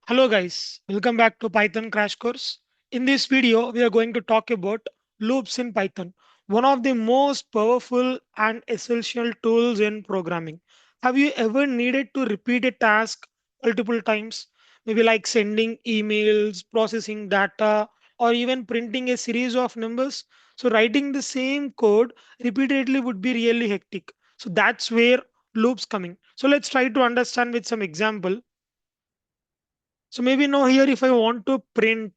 Hello guys, welcome back to Python Crash Course. In this video, we are going to talk about loops in Python, one of the most powerful and essential tools in programming. Have you ever needed to repeat a task multiple times? Maybe like sending emails, processing data, or even printing a series of numbers. So writing the same code repeatedly would be really hectic. So that's where loops coming. So let's try to understand with some example. So maybe now here if I want to print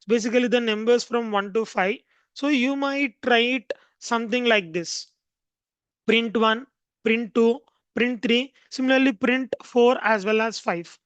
basically the numbers from 1 to 5. So you might write something like this: print 1, print 2, print 3, similarly print 4 as well as 5.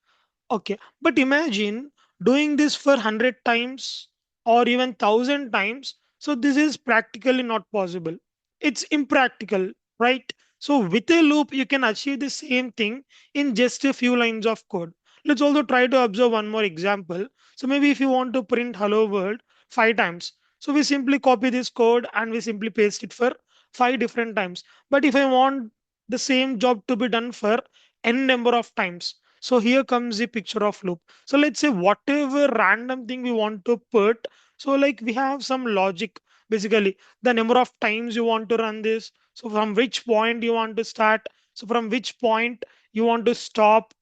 Okay, but imagine doing this for 100 times or even 1000 times. So this is practically not possible. It's impractical, right? So with a loop, you can achieve the same thing in just a few lines of code. Let's also try to observe one more example. So maybe if you want to print hello world 5 times, so we simply copy this code and we simply paste it for 5 different times. But if I want the same job to be done for n number of times, so here comes the picture of loop. So let's say whatever random thing we want to put. So like we have some logic, basically the number of times you want to run this. So from which point you want to start. So from which point you want to stop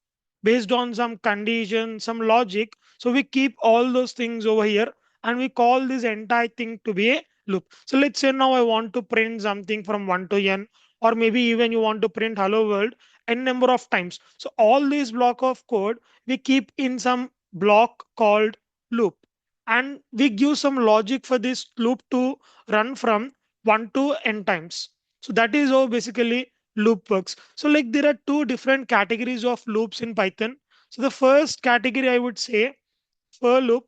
based on some condition, some logic. So we keep all those things over here and we call this entire thing to be a loop. So let's say now I want to print something from 1 to n, or maybe even you want to print hello world n number of times. So all these block of code we keep in some block called loop, and we give some logic for this loop to run from 1 to n times. So that is how basically loop works. So like there are two different categories of loops in Python. So the first category I would say for loop,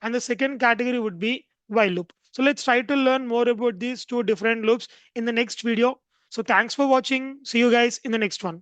and the second category would be while loop. So let's try to learn more about these two different loops in the next video. So thanks for watching. See you guys in the next one.